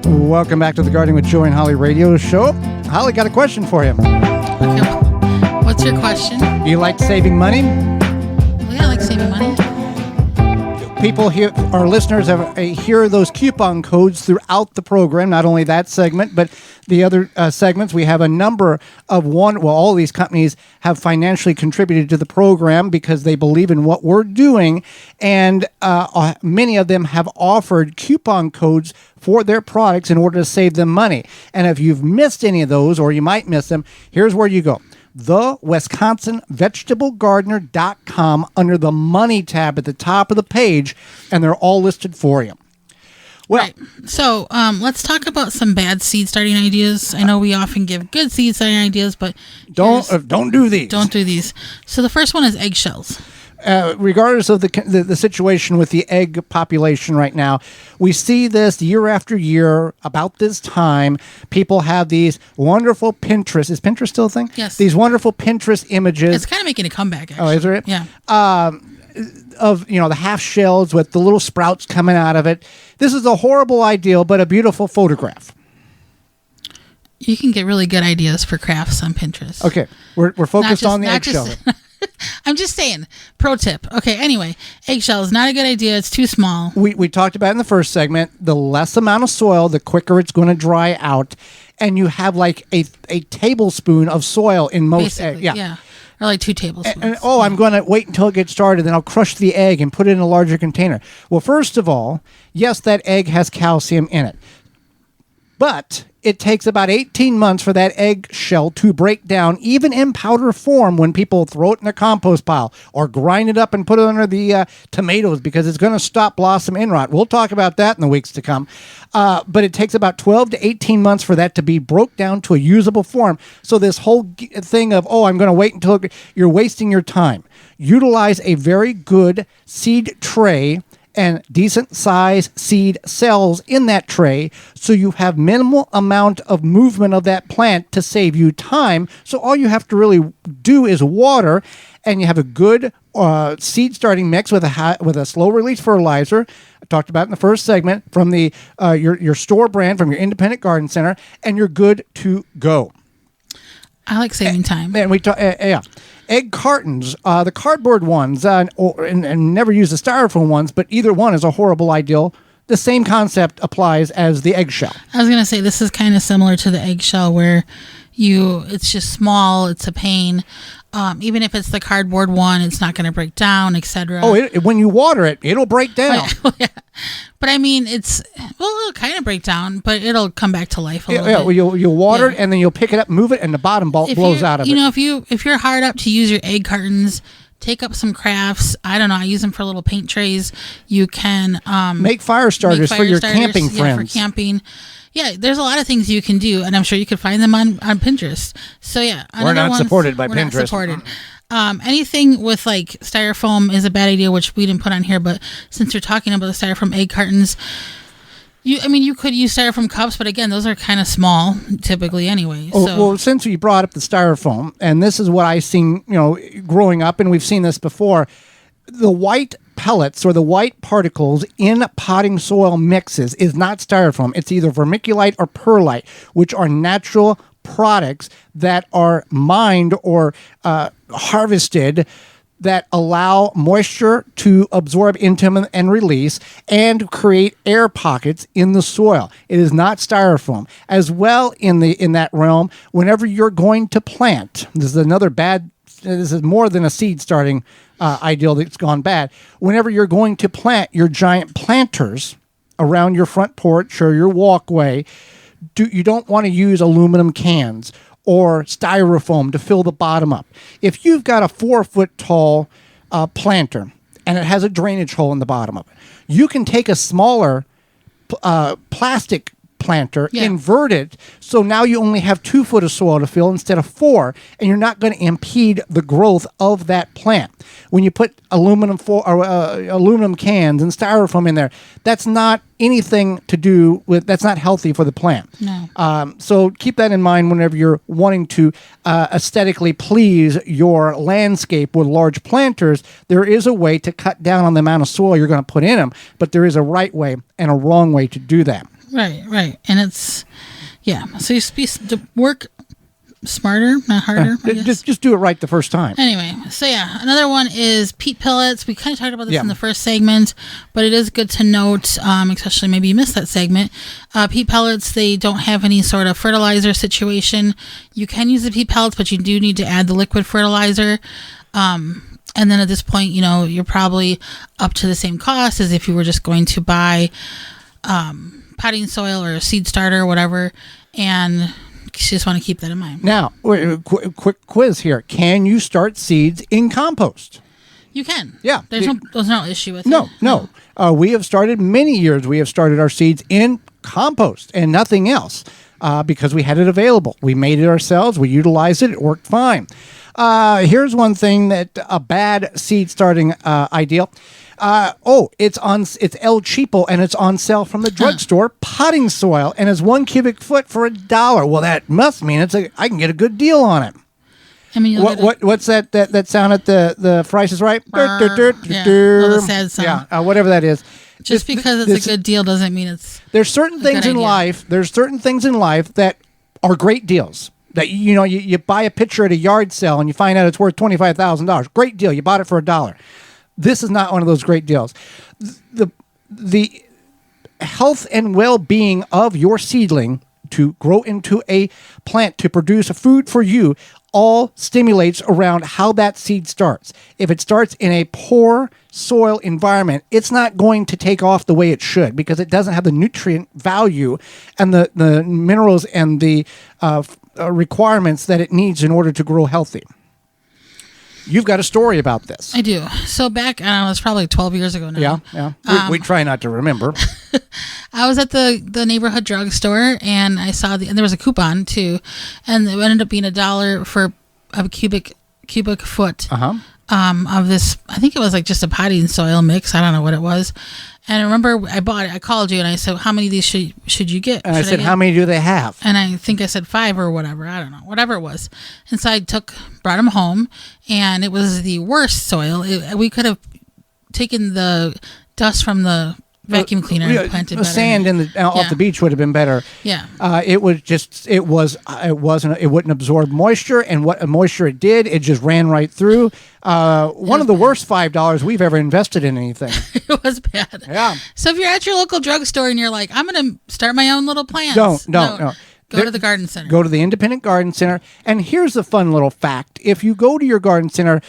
Welcome back to the Gardening with Joey and Holly radio show. Holly, got a question for you. Okay, what's your question? Do you like saving money? Well, yeah, I like saving money. People here, our listeners, hear those coupon codes throughout the program. Not only that segment, but the other segments. We have a number of all these companies have financially contributed to the program because they believe in what we're doing, and many of them have offered coupon codes for their products in order to save them money. And if you've missed any of those, or you might miss them, here's where you go. TheWisconsinVegetableGardener.com under the Money tab at the top of the page, and they're all listed for you. Well, right. So let's talk about some bad seed starting ideas. I know we often give good seed starting ideas, but don't do these. Don't do these. So the first one is eggshells. Regardless of the situation with the egg population right now, we see this year after year. About this time, people have these wonderful Pinterest. Is Pinterest still a thing? Yes. These wonderful Pinterest images. It's kind of making a comeback, actually. Oh, is it? Yeah. Of the half shells with the little sprouts coming out of it. This is a horrible ideal, but a beautiful photograph. You can get really good ideas for crafts on Pinterest. Okay, we're focused on the eggshell. I'm just saying, pro tip. Okay, anyway, eggshell is not a good idea. It's too small. We talked about in the first segment, the less amount of soil, the quicker it's going to dry out. And you have like a tablespoon of soil in most eggs. Yeah. Or like 2 tablespoons. I'm going to wait until it gets started, then I'll crush the egg and put it in a larger container. Well, first of all, yes, that egg has calcium in it. But it takes about 18 months for that eggshell to break down, even in powder form, when people throw it in their compost pile or grind it up and put it under the tomatoes, because it's going to stop blossom end rot. We'll talk about that in the weeks to come. But it takes about 12 to 18 months for that to be broke down to a usable form. So this whole thing of, I'm going to wait until you're wasting your time. Utilize a very good seed tray and decent size seed cells in that tray, so you have minimal amount of movement of that plant to save you time. So all you have to really do is water, and you have a good seed starting mix with a slow release fertilizer. I talked about in the first segment from the your store brand from your independent garden center, and you're good to go. I like saving time. And we talk, egg cartons, the cardboard ones, and never use the styrofoam ones, but either one is a horrible ideal. The same concept applies as the eggshell. I was going to say, this is kind of similar to the eggshell, where it's just small, it's a pain. Even if it's the cardboard one, it's not going to break down, etc. When you water it, it'll break down. Yeah. But I mean, it'll kind of break down, but it'll come back to life a little bit. Well, you'll water it, and then you'll pick it up, move it, and the bottom blows out of it. If you're hard up to use your egg cartons, take up some crafts. I don't know. I use them for little paint trays. You can make fire starters for your camping friends. For camping. Yeah, there's a lot of things you can do, and I'm sure you could find them on Pinterest. So yeah, we're not supported by Pinterest. Not supported. Anything with like styrofoam is a bad idea, which we didn't put on here. But since you're talking about the styrofoam egg cartons, you could use styrofoam cups, but again, those are kind of small typically anyway. Well, since you brought up the styrofoam, and this is what I've seen, growing up, and we've seen this before, the white pellets or the white particles in potting soil mixes is not styrofoam. It's either vermiculite or perlite, which are natural products that are mined or harvested that allow moisture to absorb into them and release and create air pockets in the soil. It is not styrofoam. As well, in that realm, whenever you're going to plant, this is more than a seed starting ideal that's gone bad. Whenever you're going to plant your giant planters around your front porch or your walkway, you don't want to use aluminum cans or styrofoam to fill the bottom up. If you've got a 4-foot tall planter and it has a drainage hole in the bottom of it, you can take a smaller plastic planter, Yeah. invert it, so now you only have 2 foot of soil to fill instead of 4, and you're not going to impede the growth of that plant. When you put aluminum cans and styrofoam in there, that's not anything to do with, that's not healthy for the plant. No. So keep that in mind whenever you're wanting to aesthetically please your landscape with large planters. There is a way to cut down on the amount of soil you're going to put in them, but there is a right way and a wrong way to do that. Right. And it's, yeah. So to work smarter, not harder. I guess. Just do it right the first time. Anyway, so yeah, another one is peat pellets. We kind of talked about this Yeah. in the first segment, but it is good to note, especially maybe you missed that segment. Peat pellets, they don't have any sort of fertilizer situation. You can use the peat pellets, but you do need to add the liquid fertilizer. And then at this point, you're probably up to the same cost as if you were just going to buy potting soil or a seed starter or whatever. And you just want to keep that in mind. Now, quick quiz here. Can you start seeds in compost? You can. Yeah. There's no issue with it. No. We have started many years. We have started our seeds in compost and nothing else because we had it available. We made it ourselves. We utilized it. It worked fine. Here's one thing that a bad seed starting ideal. It's El Cheapo and it's on sale from the drugstore. Potting soil and it's 1 cubic foot for $1. Well, that must mean I can get a good deal on it. I mean, what's that sound at the Price is Right? The sad sound. Yeah, whatever that is. Just because it's a good deal doesn't mean it's. There's certain things in life. There's certain things in life that are great deals. That you buy a picture at a yard sale and you find out it's worth $25,000. Great deal. You bought it for $1. This is not one of those great deals. The health and well-being of your seedling to grow into a plant to produce a food for you all stimulates around how that seed starts. If it starts in a poor soil environment, it's not going to take off the way it should because it doesn't have the nutrient value and the minerals and the requirements that it needs in order to grow healthy. You've got a story about this. I do. So back, I don't know, it's probably 12 years ago now. Yeah. We try not to remember. I was at the neighborhood drugstore and I saw and there was a coupon too, and it ended up being $1 for a cubic foot of this. I think it was like just a potting soil mix. I don't know what it was. And I remember I bought it. I called you and I said, "How many of these should you get?" And I said, "How many do they have?" And I think I said 5 or whatever. I don't know, whatever it was. And so I brought them home, and it was the worst soil. We could have taken the dust from the vacuum cleaner and planted better. Sand off the beach would have been better. Yeah. It wouldn't absorb moisture, and what moisture it did, it just ran right through. One of the worst $5 we've ever invested in anything. It was bad. Yeah. So if you're at your local drugstore and you're like, I'm going to start my own little plants. No. Go to the garden center. Go to the independent garden center. And here's the fun little fact. If you go to your garden center,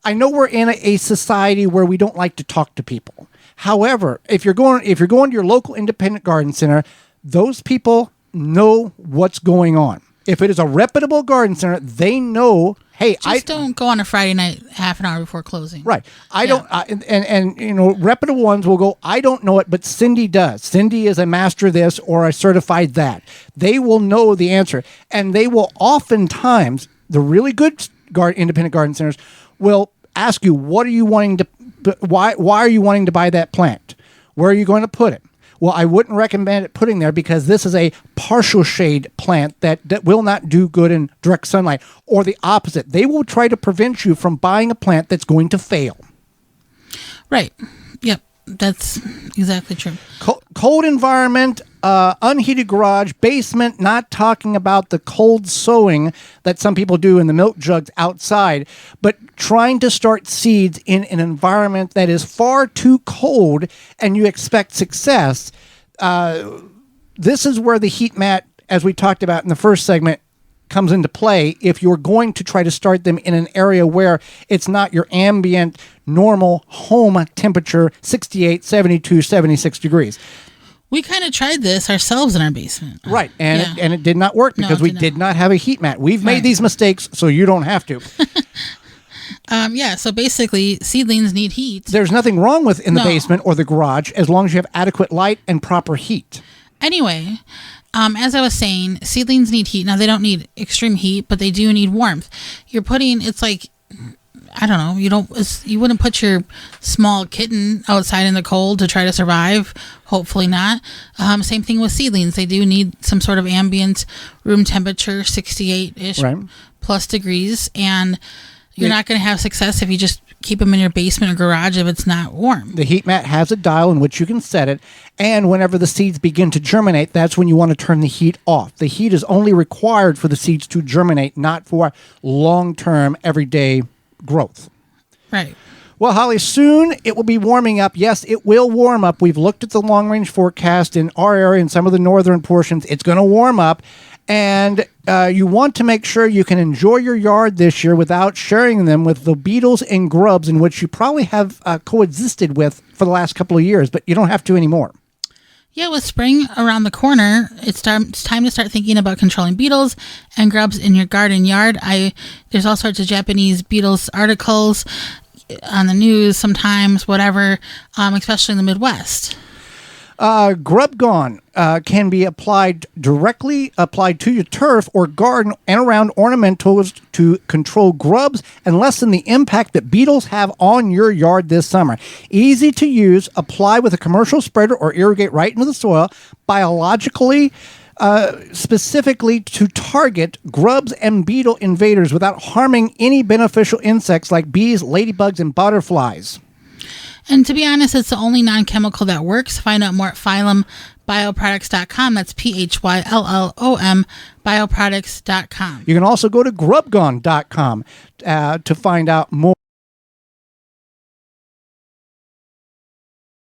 I know we're in a society where we don't like to talk to people. However, if you're going to your local independent garden center, those people know what's going on. If it is a reputable garden center, they know, hey, don't go on a Friday night half an hour before closing. Right. Reputable ones will go, I don't know it, but Cindy does. Cindy is a master this or a certified that. They will know the answer. And they will oftentimes, the really good independent garden centers will ask you, what are you wanting to, why are you wanting to buy that plant? Where are you going to put it? Well, I wouldn't recommend it putting there because this is a partial shade plant that will not do good in direct sunlight, or the opposite. They will try to prevent you from buying a plant that's going to fail. Right. Yep. That's exactly true. Cold environment, unheated garage, basement, not talking about the cold sowing that some people do in the milk jugs outside, but trying to start seeds in an environment that is far too cold and you expect success. This is where the heat mat, as we talked about in the first segment, comes into play if you're going to try to start them in an area where it's not your ambient, normal home temperature, 68, 72, 76 degrees. We kind of tried this ourselves in our basement. Right, and it did not work because we did not have a heat mat. We've made these mistakes, so you don't have to. So basically, seedlings need heat. There's nothing wrong with in the basement or the garage as long as you have adequate light and proper heat. Anyway, as I was saying, seedlings need heat. Now, they don't need extreme heat, but they do need warmth. It's like, I don't know, you wouldn't put your small kitten outside in the cold to try to survive. Hopefully not. Same thing with seedlings. They do need some sort of ambient room temperature, 68-ish plus degrees. And you're not going to have success if you just keep them in your basement or garage if it's not warm. The heat mat has a dial in which you can set it, and whenever the seeds begin to germinate, that's when you want to turn the heat off. The heat is only required for the seeds to germinate, not for long-term, everyday growth. Right. Well, Holly, soon it will be warming up. Yes, it will warm up. We've looked at the long-range forecast in our area and some of the northern portions. It's going to warm up. And you want to make sure you can enjoy your yard this year without sharing them with the beetles and grubs in which you probably have coexisted with for the last couple of years, but you don't have to anymore. Yeah, with spring around the corner, it's time to start thinking about controlling beetles and grubs in your garden yard. There's all sorts of Japanese beetles articles on the news sometimes, whatever, especially in the Midwest. Grub Gone can be applied to your turf or garden and around ornamentals to control grubs and lessen the impact that beetles have on your yard this summer. Easy to use, apply with a commercial spreader or irrigate right into the soil, biologically, specifically to target grubs and beetle invaders without harming any beneficial insects like bees, ladybugs, and butterflies. And to be honest, it's the only non-chemical that works. Find out more at phyllombioproducts.com. That's PHYLLOM bioproducts.com. You can also go to grubgone.com to find out more.